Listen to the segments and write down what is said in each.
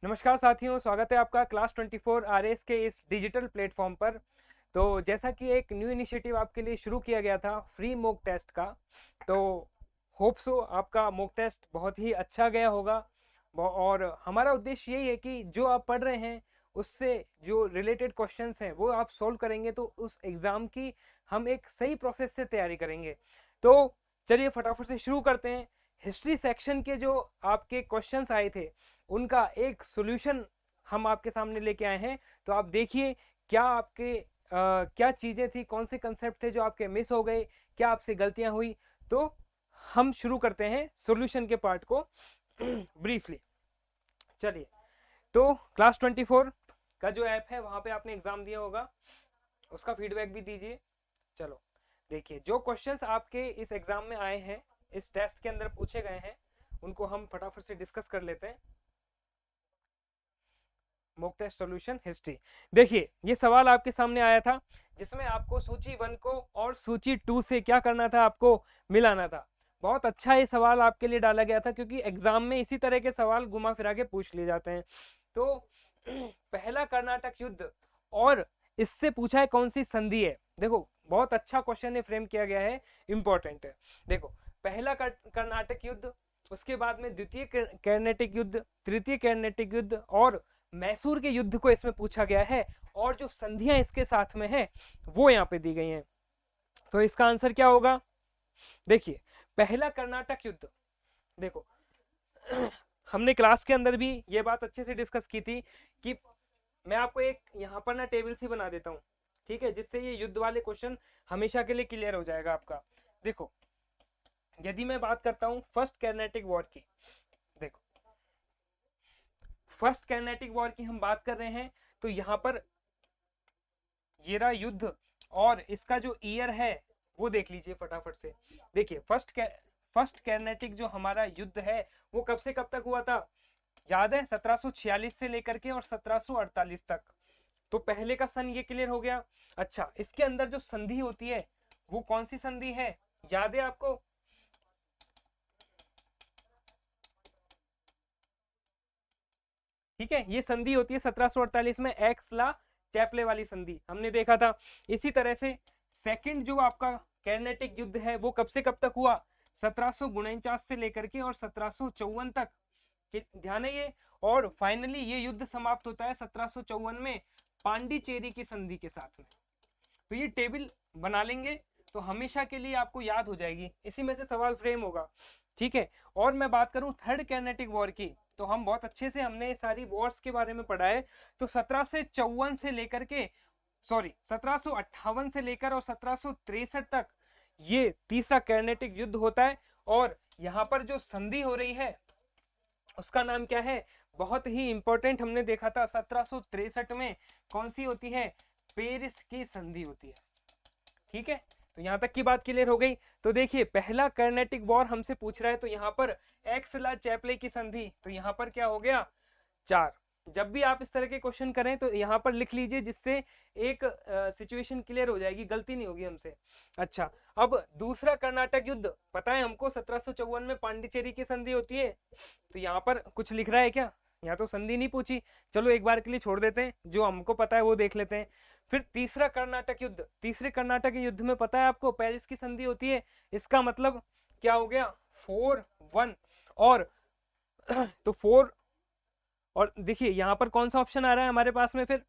नमस्कार साथियों, स्वागत है आपका क्लास 24 आरएस के इस डिजिटल प्लेटफॉर्म पर। तो जैसा कि एक न्यू इनिशिएटिव आपके लिए शुरू किया गया था फ्री मॉक टेस्ट का, तो होप सो आपका मॉक टेस्ट बहुत ही अच्छा गया होगा। और हमारा उद्देश्य यही है कि जो आप पढ़ रहे हैं उससे जो रिलेटेड क्वेश्चंस हैं वो आप सोल्व करेंगे, तो उस एग्ज़ाम की हम एक सही प्रोसेस से तैयारी करेंगे। तो चलिए फटाफट से शुरू करते हैं। हिस्ट्री सेक्शन के जो आपके क्वेश्चंस आए थे उनका एक सॉल्यूशन हम आपके सामने लेके आए हैं। तो आप देखिए क्या आपके क्या चीज़ें थी, कौन से कंसेप्ट थे जो आपके मिस हो गए, क्या आपसे गलतियां हुई। तो हम शुरू करते हैं सॉल्यूशन के पार्ट को ब्रीफली। चलिए, तो क्लास 24 का जो ऐप है वहां पे आपने एग्जाम दिया होगा, उसका फीडबैक भी दीजिए। चलो देखिए, जो क्वेश्चंस आपके इस एग्जाम में आए हैं, इस टेस्ट के अंदर पूछे गए हैं, उनको हम फटाफट से डिस्कस कर लेते हैं। Mock test solution history. देखिए, ये सवाल आपके सामने आया था जिसमें आपको सूची 1 को और सूची 2 से क्या करना था, आपको मिलाना था। बहुत अच्छा ये सवाल आपके लिए डाला गया था क्योंकि एग्जाम में इसी तरह के सवाल घुमा फिरा के पूछ लिए जाते हैं। तो पहला कर्नाटक युद्ध और इससे पूछा है कौन सी संधि है। देखो, बहुत अच्छा क्वेश्चन ये फ्रेम किया गया है, इंपॉर्टेंट है। देखो, पहला कर्नाटक युद्ध, उसके बाद में द्वितीय कर्नाटक युद्ध, तृतीय कर्नाटक युद्ध और मैसूर के युद्ध को इसमें पूछा गया है, और जो संधियां इसके साथ में है वो यहाँ पे दी गई हैं। तो इसका आंसर क्या होगा? देखिए, पहला कर्नाटक युद्ध, देखो हमने क्लास के अंदर भी ये बात अच्छे से डिस्कस की थी कि मैं आपको एक यहाँ पर ना टेबल सी बना देता हूँ, ठीक है, जिससे ये युद्ध वाले क्वेश्चन हमेशा के लिए क्लियर हो जाएगा आपका। देखो, यदि मैं बात करता हूँ फर्स्ट कर्नाटिक वॉर की, देखो फर्स्ट कर्नाटिक वॉर की हम बात कर रहे हैं, तो यहाँ पर ये रहा युद्ध, और इसका जो ईयर है वो देख लीजिए फटाफट से। देखिए, फर्स्ट कर्नाटिक जो हमारा युद्ध है वो कब से कब तक हुआ था, याद है? 1746 से लेकर के और 1748 तक। तो पहले का सन ये क्लियर हो गया। अच्छा, इसके अंदर जो संधि होती है वो कौन सी संधि है, याद है आपको? ठीक है, ये संधि होती है 1748 में, एक्स ला चैपले वाली संधि हमने देखा था। इसी तरह से सेकंड जो आपका कर्नाटिक युद्ध है वो कब से कब तक हुआ, 1749 से लेकर के और 1754 तक। ध्यान है ये। और फाइनली ये युद्ध समाप्त होता है 1754 में पांडिचेरी की संधि के साथ में। तो ये टेबल बना लेंगे तो हमेशा के लिए आपको याद हो जाएगी, इसी में से सवाल फ्रेम होगा, ठीक है। और मैं बात करूं थर्ड कर्नाटिक वॉर की, तो हम बहुत अच्छे से हमने सारी वॉर्स के बारे में पढ़ा है। तो 1754 से लेकर के, सॉरी 1758 से लेकर और 1763 तक ये तीसरा कर्नाटिक युद्ध होता है। और यहाँ पर जो संधि हो रही है उसका नाम क्या है, बहुत ही इंपॉर्टेंट, हमने देखा था 1763 में कौन सी होती है, पेरिस की संधि होती है, ठीक है। तो यहां तक की बात क्लियर हो गई। तो देखिए, पहला कर्नाटिक वॉर हमसे पूछ रहा है, तो यहाँ पर एक्स ला चैपले की संधि, तो यहाँ पर क्या हो गया, 4। जब भी आप इस तरह के क्वेश्चन करें तो यहाँ पर लिख लीजिए, जिससे एक सिचुएशन क्लियर हो जाएगी, गलती नहीं होगी हमसे। अच्छा, अब दूसरा कर्नाटक युद्ध, पता है हमको 1754 में पांडिचेरी की संधि होती है। तो यहाँ पर कुछ लिख रहा है क्या, यहाँ तो संधि नहीं पूछी। चलो एक बार के लिए छोड़ देते हैं, जो हमको पता है वो देख लेते हैं। फिर तीसरा कर्नाटक युद्ध, तीसरे कर्नाटक युद्ध में पता है आपको पेरिस की संधि होती है। इसका मतलब क्या हो गया, 4-1। और तो 4, और देखिए यहाँ पर कौन सा ऑप्शन आ रहा है हमारे पास में फिर,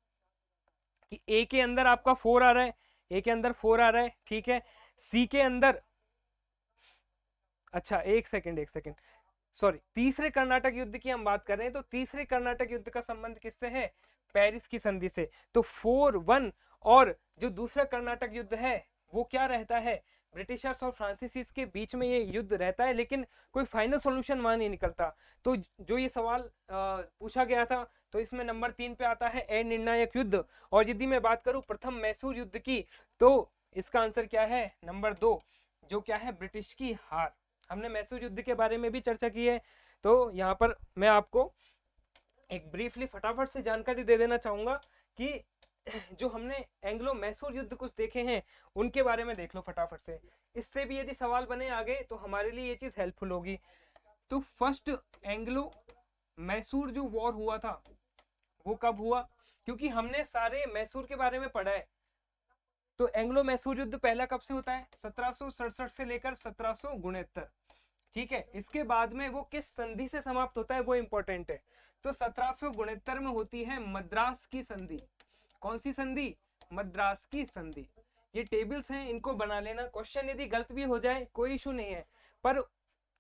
कि ए के अंदर आपका 4 आ रहा है, ए के अंदर 4 आ रहा है, ठीक है। सी के अंदर, अच्छा एक सेकंड एक सेकंड, सॉरी, तीसरे कर्नाटक युद्ध की हम बात कर रहे हैं, तो तीसरे कर्नाटक युद्ध का संबंध किससे है, पेरिस की संधि से। तो 4-1। और जो दूसरा कर्नाटक युद्ध है वो क्या रहता है, ब्रिटिशर्स और फ्रांसीसीज के बीच में ये युद्ध रहता है, लेकिन कोई फाइनल सॉल्यूशन वहां नहीं निकलता। तो जो ये सवाल पूछा गया था, तो इसमें नंबर 3 पे आता है निर्णायक युद्ध। और यदि मैं बात करूं प्रथम मैसूर युद्ध की, तो इसका आंसर क्या है, नंबर 2, जो क्या है, ब्रिटिश की हार। हमने मैसूर युद्ध के बारे में भी चर्चा की है। तो यहाँ पर मैं आपको एक ब्रीफली फटाफट से जानकारी दे देना चाहूंगा कि जो हमने एंग्लो मैसूर युद्ध कुछ देखे हैं उनके बारे में देख लो फटाफट से। इससे भी यदि सवाल बने आगे तो हमारे लिए ये चीज हेल्पफुल होगी। तो फर्स्ट एंग्लो मैसूर जो वॉर हुआ था वो कब हुआ, क्योंकि हमने सारे मैसूर के बारे में पढ़ा है। तो एंग्लो मैसूर युद्ध पहला कब से होता है, 1767 से लेकर 1769। ठीक है, इसके बाद में वो किस संधि से समाप्त होता है वो इंपॉर्टेंट है। तो 1769 में होती है मद्रास की संधि। कौन सी संधि, मद्रास की संधि। ये टेबल्स हैं, इनको बना लेना। क्वेश्चन यदि गलत भी हो जाए कोई इशू नहीं है, पर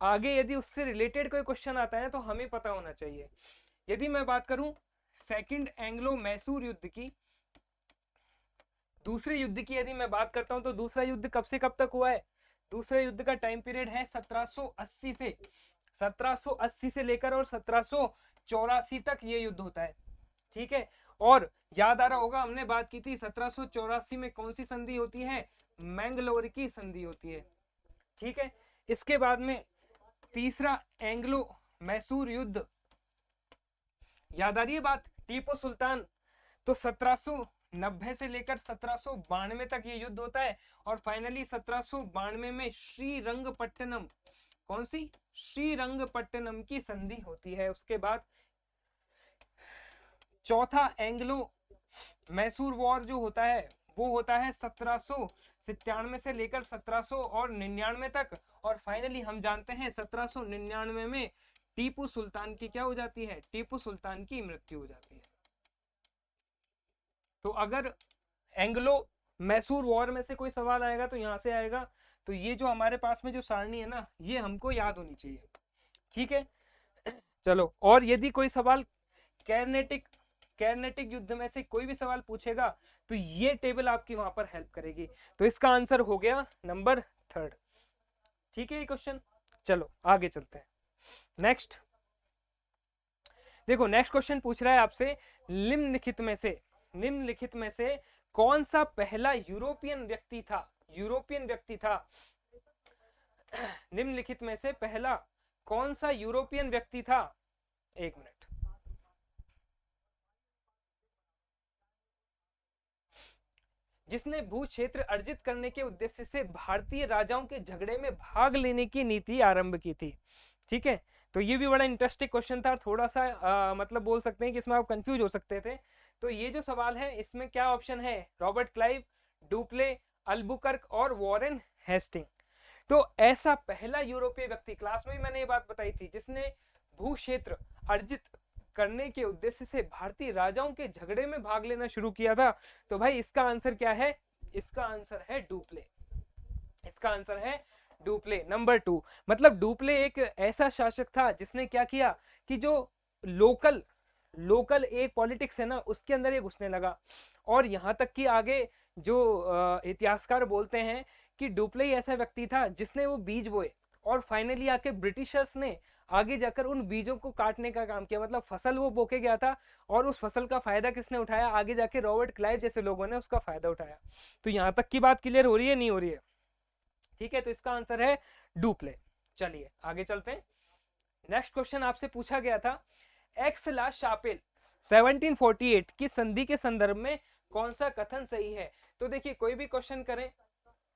आगे यदि उससे रिलेटेड कोई क्वेश्चन आता है तो हमें पता होना चाहिए। यदि मैं बात करूं सेकंड एंग्लो मैसूर युद्ध की, दूसरे युद्ध की यदि मैं बात करता हूं तो दूसरा युद्ध कब से कब तक हुआ है, दूसरे युद्ध का टाइम पीरियड है 1780 से लेकर और 1784 तक ये युद्ध होता है। ठीक है, और याद आ रहा होगा हमने बात की थी 1784 में कौन सी संधि होती है, मैंगलोर की संधि होती है। ठीक है, इसके बाद में तीसरा एंग्लो मैसूर युद्ध, याद आ रही है बात, टीपू सुल्तान। तो 1790 से लेकर 1792 तक ये युद्ध होता है और फाइनली 1792 में श्रीरंगपट्टनम, कौन सी, श्रीरंगपट्टनम की संधि होती है। उसके बाद चौथा एंग्लो मैसूर वॉर जो होता है वो होता है 1797 से लेकर 1799 तक, और फाइनली हम जानते हैं 1799 में टीपू सुल्तान की क्या हो जाती है, टीपू सुल्तान की मृत्यु हो जाती है। तो अगर एंग्लो मैसूर वॉर में से कोई सवाल आएगा तो यहां से आएगा। तो ये जो हमारे पास में जो सारणी है ना, ये हमको याद होनी चाहिए। ठीक है, चलो, और यदि कोई सवाल कैरनेटिक युद्ध में से कोई भी सवाल पूछेगा तो ये टेबल आपकी वहां पर हेल्प करेगी। तो इसका आंसर हो गया नंबर 3। ठीक है ये क्वेश्चन। चलो आगे चलते हैं। नेक्स्ट देखो, नेक्स्ट क्वेश्चन पूछ रहा है आपसे, निम्नलिखित में से कौन सा पहला यूरोपियन व्यक्ति था, निम्नलिखित में से पहला कौन सा यूरोपियन व्यक्ति था। एक मिनट, जिसने भू क्षेत्र अर्जित करने के उद्देश्य से भारतीय राजाओं के झगड़े में भाग लेने की नीति आरंभ की थी। ठीक है, तो ये भी बड़ा इंटरेस्टिंग क्वेश्चन था, थोड़ा सा मतलब बोल सकते हैं कि इसमें आप कंफ्यूज हो सकते थे। तो ये जो सवाल है इसमें क्या ऑप्शन है, रॉबर्ट क्लाइव, डुप्ले, अल्बुकर्क और वॉरेन हेस्टिंग। तो ऐसा पहला यूरोपीय व्यक्ति, क्लास में भी मैंने ये बात बताई थी, जिसने भू क्षेत्र अर्जित करने के उद्देश्य से भारतीय राजाओं के झगड़े में भाग लेना शुरू किया था। तो भाई इसका आंसर क्या है, इसका आंसर है डुप्ले। इसका आंसर है डुप्ले, नंबर 2। मतलब डुप्ले एक ऐसा शासक था जिसने क्या किया कि जो लोकल एक पॉलिटिक्स है ना उसके अंदर ये घुसने लगा। और यहां तक कि आगे जो इतिहासकार बोलते हैं कि डुप्ले ही ऐसा व्यक्ति था जिसने वो बीज बोए और फाइनली आके ब्रिटिशर्स ने आगे जाकर उन बीजों को काटने का काम किया। मतलब फसल वो बोके गया था और उस फसल का फायदा किसने उठाया, आगे जाके रॉबर्ट क्लाइव जैसे लोगों ने उसका फायदा उठाया। तो यहां तक की बात क्लियर हो रही है, नहीं हो रही है? ठीक है, तो इसका आंसर है डुप्ले। चलिए आगे चलते हैं। नेक्स्ट क्वेश्चन आपसे पूछा गया था, एक्स ला शापेल 1748 की संधि के संदर्भ में कौन सा कथन सही है। तो देखिए, कोई भी क्वेश्चन करें,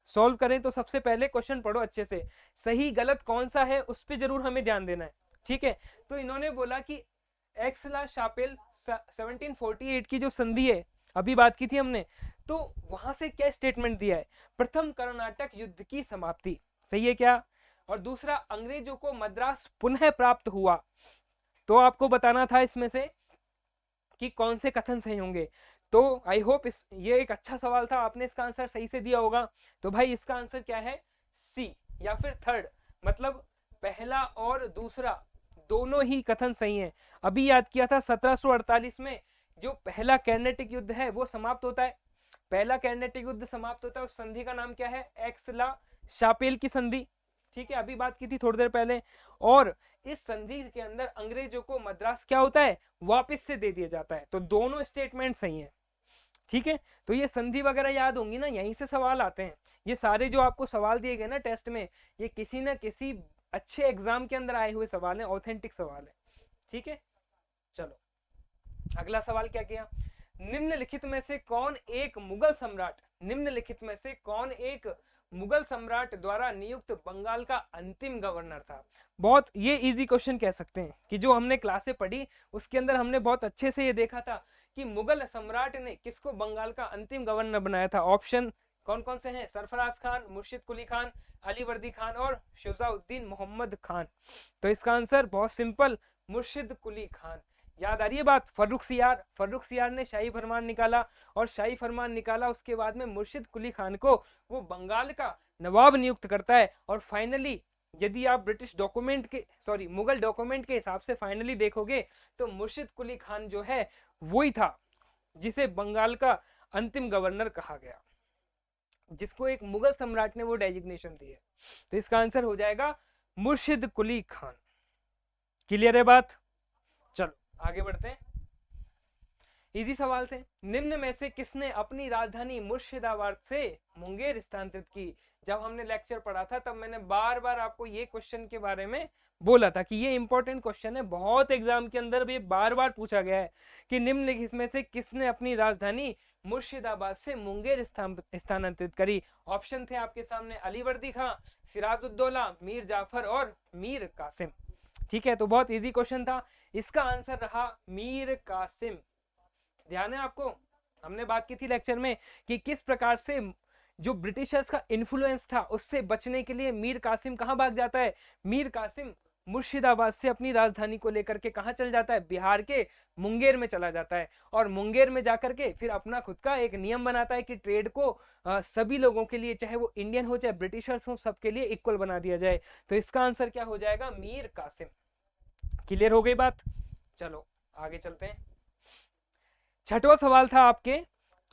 सॉल्व करें तो सबसे पहले क्वेश्चन पढ़ो अच्छे से, सही गलत कौन सा है उस पर जरूर हमें ध्यान देना है। ठीक है, तो इन्होंने बोला कि एक्स ला शापेल 1748 की जो संधि है, अभी बात की थी हमने, तो वहां से क्या स्टेटमेंट दिया है, प्रथम कर्नाटक युद्ध की समाप्ति, सही है क्या, और दूसरा अंग्रेजों को मद्रास पुनः प्राप्त हुआ। तो आपको बताना था इसमें से कि कौन से कथन सही होंगे। तो आई होप ये एक अच्छा सवाल था, आपने इसका आंसर सही से दिया होगा। तो भाई इसका आंसर क्या है, सी या फिर थर्ड, मतलब पहला और दूसरा दोनों ही कथन सही हैं। अभी याद किया था 1748 में जो पहला कर्नाटक युद्ध है वो समाप्त होता है, पहला कर्नाटक युद्ध समाप्त होता है, उस संधि का नाम क्या है, एक्स ला शापेल की संधि। ठीक है, अभी बात की थी थोड़ी देर पहले। और इस संधि के अंदर अंग्रेजों को मद्रास क्या होता है, वापस से दे दिया जाता है। तो दोनों स्टेटमेंट सही हैं। ठीक है, तो ये संधि वगैरह याद होंगी ना, यहीं से सवाल आते हैं। ये सारे जो आपको सवाल दिए गए ना टेस्ट में, ये किसी ना किसी अच्छे एग्जाम के अंदर आए हुए सवाल हैं, ऑथेंटिक सवाल है। ठीक है, चलो अगला सवाल क्या किया, निम्नलिखित में से कौन एक मुगल सम्राट, निम्नलिखित में से कौन एक मुगल सम्राट द्वारा नियुक्त बंगाल का अंतिम गवर्नर था? बहुत ये इजी क्वेश्चन कह सकते हैं कि जो हमने क्लासे पढ़ी उसके अंदर हमने बहुत अच्छे से ये देखा था कि मुगल सम्राट ने किसको बंगाल का अंतिम गवर्नर बनाया था। ऑप्शन कौन कौन से हैं? सरफराज खान, मुर्शिद कुली खान, अलीवर्दी खान और शुजाउद्दीन मोहम्मद खान। तो इसका आंसर बहुत सिंपल, मुर्शिद कुली खान। याद आ रही है बात? फर्रुख सियार ने शाही फरमान निकाला, और शाही फरमान निकाला उसके बाद में मुर्शिद कुली खान को वो बंगाल का नवाब नियुक्त करता है। और फाइनली यदि आप ब्रिटिश डॉक्यूमेंट के मुगल डॉक्यूमेंट के हिसाब से फाइनली देखोगे तो मुर्शिद कुली खान जो है वही था जिसे बंगाल का अंतिम गवर्नर कहा गया, जिसको एक मुगल सम्राट ने वो डेजिग्नेशन दी है। तो इसका आंसर हो जाएगा मुर्शिद कुली खान। क्लियर है बात? चलो आगे बढ़ते हैं। इजी सवाल थे। निम्न में से किसने अपनी राजधानी मुर्शिदाबाद से मुंगेर स्थानांतरित की? जब हमने लेक्चर पढ़ा था तब मैंने बार बार आपको ये क्वेश्चन के बारे में बोला था कि ये इंपॉर्टेंट क्वेश्चन है, बहुत एग्जाम के अंदर भी बार बार पूछा गया है कि निम्नलिखित में से किसने अपनी राजधानी मुर्शिदाबाद से मुंगेर स्थानांतरित करी? ऑप्शन थे आपके सामने, अलीवर्दी खां, सिराजुद्दौला, मीर जाफर और मीर कासिम। ठीक है, तो बहुत इजी क्वेश्चन था। इसका आंसर रहा मीर कासिम। ध्यान है आपको? हमने बात की थी लेक्चर में कि किस प्रकार से जो ब्रिटिशर्स का इन्फ्लुएंस था उससे बचने के लिए मीर कासिम कहां भाग जाता है? मीर कासिम मुर्शिदाबाद से अपनी राजधानी को लेकर के कहां चल जाता है? बिहार के मुंगेर में चला जाता है, और मुंगेर में जाकर के फिर अपना खुद का एक नियम बनाता है कि ट्रेड को सभी लोगों के लिए, चाहे वो इंडियन हो चाहे ब्रिटिशर्स हो, सबके लिए इक्वल बना दिया जाए। तो इसका आंसर क्या हो जाएगा? मीर कासिम। क्लियर हो गई बात? चलो आगे चलते हैं। छठवां सवाल था आपके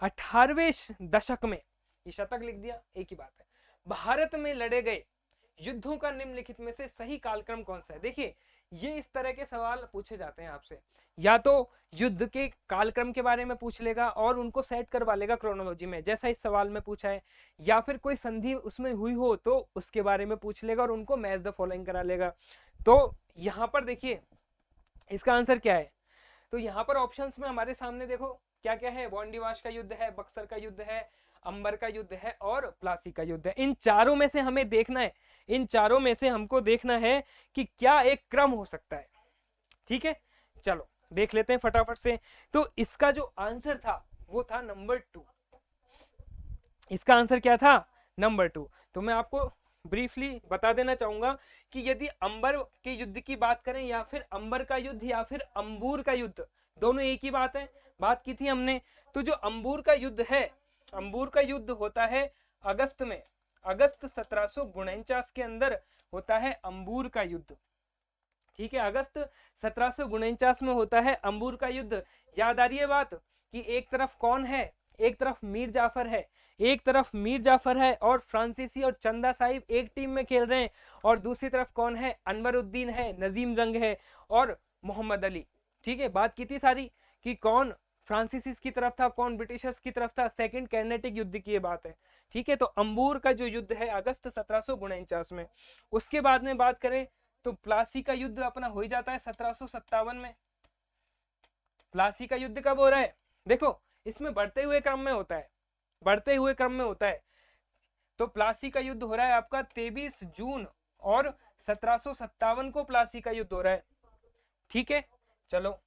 18वें दशक में, ये शतक लिख दिया, एक ही बात है, भारत में लड़े गए युद्धों का निम्नलिखित में से सही कालक्रम कौन सा है? देखिए ये इस तरह के सवाल पूछे जाते हैं आपसे, या तो युद्ध के कालक्रम के बारे में पूछ लेगा और उनको सेट करवा लेगा क्रोनोलॉजी में, जैसा इस सवाल में पूछा है, या फिर कोई संधि उसमें हुई हो तो उसके बारे में पूछ लेगा और उनको मैच द फॉलोइंग करा लेगा। तो यहां पर देखिए इसका आंसर क्या है। तो यहाँ पर ऑप्शंस में हमारे सामने देखो क्या क्या है, वांडीवाश का युद्ध है, बक्सर का युद्ध है, अंबर का युद्ध है और प्लासी का युद्ध है। इन चारों में से हमें देखना है, इन चारों में से हमको देखना है कि क्या एक क्रम हो सकता है। ठीक है, चलो देख लेते हैं फटाफट से। तो इसका जो आंसर था वो था नंबर 2। इसका आंसर क्या था? नंबर 2। तो मैं आपको ब्रीफली बता देना चाहूंगा कि यदि अंबर के युद्ध की बात करें या फिर अंबर का युद्ध या फिर अंबूर का युद्ध, दोनों एक ही बात है, बात की थी हमने। तो जो अंबूर का युद्ध है, अंबूर का युद्ध होता है अगस्त में, अगस्त 1749 के अंदर होता है अंबूर का युद्ध। ठीक है, अगस्त 1749 में होता है अंबूर का युद्ध। याद आ रही है बात कि एक तरफ कौन है? एक तरफ मीर जाफर है, एक तरफ मीर जाफर है और फ्रांसीसी और चंदा साहिब एक टीम में खेल रहे हैं, और दूसरी तरफ कौन है? अनवरुद्दीन है, नजीम जंग है और मोहम्मद अली। ठीक है, बात की थी सारी कि कौन फ्रांसीसीस की तरफ था, कौन ब्रिटिशर्स की तरफ था। सेकंड कर्नेटिक युद्ध की ये बात है। ठीक है, तो अंबूर का जो युद्ध है अगस्त 1749 में। उसके बाद में बात करें तो प्लासी का युद्ध अपना हो ही जाता है 1757 में। प्लासी का युद्ध कब हो रहा है? देखो इसमें बढ़ते हुए क्रम में होता है, बढ़ते हुए क्रम में होता है। तो प्लासी का युद्ध हो रहा है आपका 23 जून और 1757 को प्लासी का युद्ध हो रहा है। ठीक है, चलो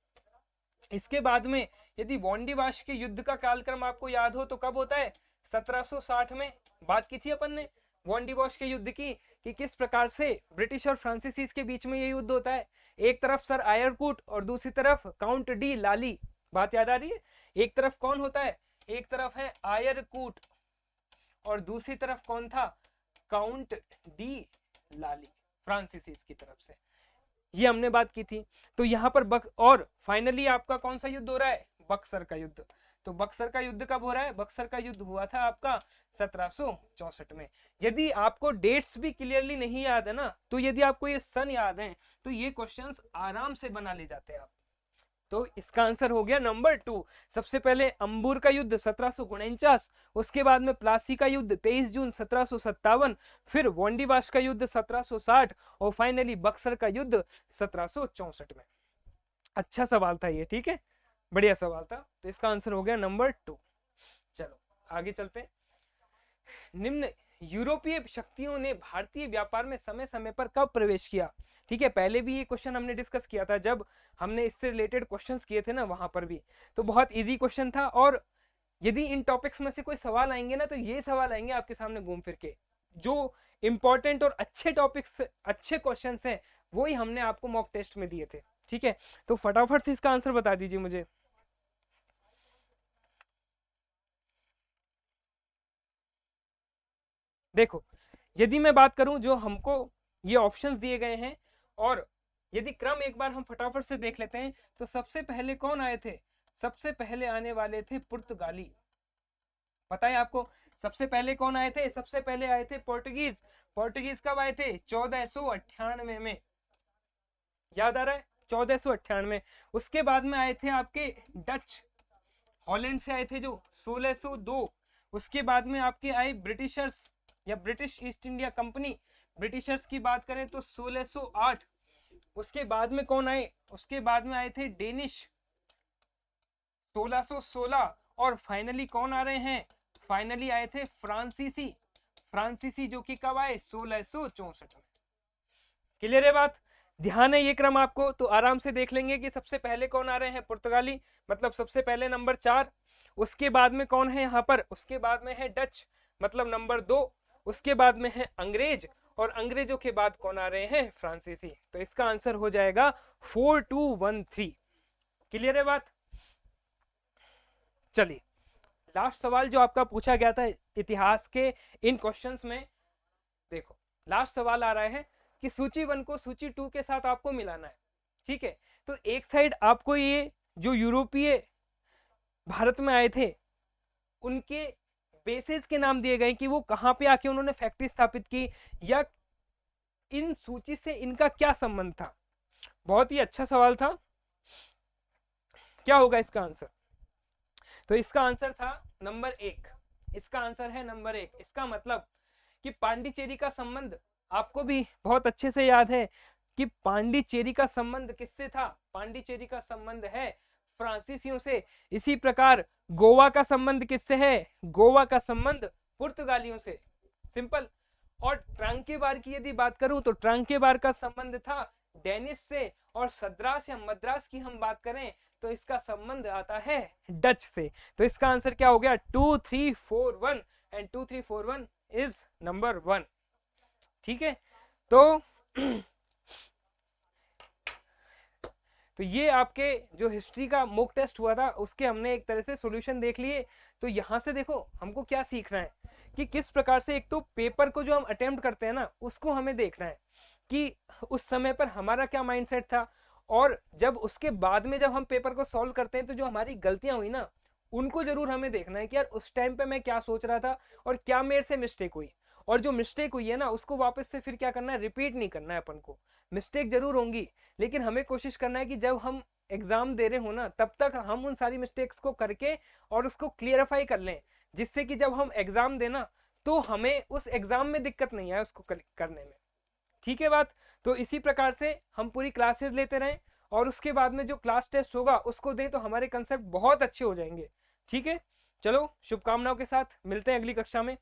इसके बाद में यदि वांडीवाश के युद्ध का कालक्रम आपको याद हो तो कब होता है? 1760 में। बात की थी अपन ने वांडीवाश के युद्ध की कि किस प्रकार से ब्रिटिश और फ्रांसीसीस के बीच में ये युद्ध होता है। एक तरफ सर आयरकूट और दूसरी तरफ काउंट डी लाली। बात याद आ रही है? एक तरफ कौन होता है? एक तरफ है आयरकूट और दूसरी तरफ कौन था? काउंट डी लाली, फ्रांसीसीस की तरफ से। ये हमने बात की थी। तो यहाँ पर और फाइनली आपका कौन सा युद्ध हो रहा है? बक्सर का युद्ध। तो बक्सर का युद्ध कब हो रहा है? बक्सर का युद्ध हुआ था आपका 1764 में। यदि आपको डेट्स भी क्लियरली नहीं याद है ना, तो यदि आपको ये सन याद है तो ये क्वेश्चंस आराम से बना ले जाते हैं आप। तो इसका आंसर हो गया नंबर 2। सबसे पहले अंबूर का युद्ध 1749, उसके बाद में प्लासी का युद्ध 23 जून 1757, फिर वांडीवाश का युद्ध 1760 और फाइनली बक्सर का युद्ध 1764 में। अच्छा सवाल था ये, ठीक है, बढ़िया सवाल था। तो इसका आंसर हो गया नंबर 2। चलो आगे चलते हैं। निम्न यूरोपीय शक्तियों ने भारतीय व्यापार में समय समय पर कब प्रवेश किया? ठीक है, पहले भी ये क्वेश्चन हमने डिस्कस किया था जब हमने इससे रिलेटेड क्वेश्चंस किए थे ना, वहां पर भी। तो बहुत इजी क्वेश्चन था, और यदि इन टॉपिक्स में से कोई सवाल आएंगे ना, तो ये सवाल आएंगे आपके सामने घूम फिर के। जो इंपॉर्टेंट और अच्छे टॉपिक्स, अच्छे क्वेश्चन हैं, वो ही हमने आपको मॉक टेस्ट में दिए थे। ठीक है, तो फटाफट से इसका आंसर बता दीजिए मुझे। देखो, यदि मैं बात करूं, जो हमको ये ऑप्शंस दिए गए हैं, और यदि क्रम एक बार हम फटाफट से देख लेते हैं, तो सबसे पहले कौन आए थे? सबसे पहले आने वाले थे पुर्तगाली। पता है आपको सबसे पहले कौन आए थे? सबसे पहले आए थे पोर्टुगीज। पोर्टुगीज कब आए थे? 1498 में। याद आ रहा है? 1498। उसके बाद में आए थे आपके डच, हॉलैंड से आए थे जो 1602। उसके बाद में आपके आए ब्रिटिशर्स या British east India company, Britishers की बात करें तो 1608। उसके बाद में कौन आए? उसके बाद में आए थे डेनिश, 1616। और फाइनली कौन आ रहे हैं? फाइनली आए थे फ्रांसीसी। फ्रांसीसी जो कि कब आए? 1664 में। क्लियर है बात? ध्यान है ये क्रम आपको, तो आराम से देख लेंगे कि सबसे पहले कौन आ रहे हैं? पुर्तगाली, मतलब सबसे पहले नंबर 4। उसके बाद में कौन है यहाँ पर? उसके बाद में है डच, मतलब नंबर 2। उसके बाद में है अंग्रेज, और अंग्रेजों के बाद कौन आ रहे हैं? फ्रांसीसी। तो इसका आंसर हो जाएगा 4213। क्लियर है बात? चलिए, लास्ट सवाल जो आपका पूछा गया था इतिहास के इन क्वेश्चंस में, देखो लास्ट सवाल आ रहा है कि सूची 1 को सूची 2 के साथ आपको मिलाना है। ठीक है, तो एक साइड आपको ये जो यूरोपीय भारत में आए थे, उनके बेसिस के नाम दिए गए कि वो कहां पे आके उन्होंने फैक्ट्री स्थापित की, या इन सूची से इनका क्या संबंध था। बहुत ही अच्छा सवाल था। क्या होगा इसका आंसर? तो इसका आंसर था नंबर 1। इसका आंसर है नंबर 1। इसका मतलब कि पांडिचेरी का संबंध आपको भी बहुत अच्छे से याद है कि पांडिचेरी का संबंध किससे था? पांडिचेरी का संबंध है फ्रांसीसियों से। इसी प्रकार गोवा का संबंध किससे है? गोवा का संबंध पुर्तगालियों से। सिंपल। और ट्रांकेबार की यदि बात करूं, तो ट्रांकेबार का संबंध था डेनिस से। और सद्रास या मद्रास की हम बात करें तो इसका संबंध आता है डच से। तो इसका आंसर क्या हो गया? 2341, एंड 2341 इज नंबर 1। ठीक है, तो तो ये आपके जो हिस्ट्री का मॉक टेस्ट हुआ था, उसके हमने एक तरह से सॉल्यूशन देख लिए। तो यहां से देखो हमको क्या सीखना है कि किस प्रकार से, एक तो पेपर को जो हम अटेम्प्ट करते हैं ना, उसको हमें देखना है कि उस समय पर हमारा क्या माइंडसेट था, और जब उसके बाद में जब हम पेपर को सॉल्व करते हैं, तो जो हमारी गलतियां हुई ना, उनको जरूर हमें देखना है कि यार उस टाइम पे मैं क्या सोच रहा था और क्या मेरे से मिस्टेक हुई। और जो मिस्टेक हुई है ना, उसको वापस से फिर क्या करना है? रिपीट नहीं करना है अपन को। मिस्टेक जरूर होंगी, लेकिन हमें कोशिश करना है कि जब हम एग्जाम दे रहे हो ना, तब तक हम उन सारी मिस्टेक्स को करके और उसको क्लियरफाई कर लें, जिससे कि जब हम एग्जाम देना, तो हमें उस एग्जाम में दिक्कत नहीं आए उसको करने में। ठीक है बात? तो इसी प्रकार से हम पूरी क्लासेस लेते रहें, और उसके बाद में जो क्लास टेस्ट होगा उसको दें, तो हमारे कंसेप्ट बहुत अच्छे हो जाएंगे। ठीक है, चलो शुभकामनाओं के साथ मिलते हैं अगली कक्षा में।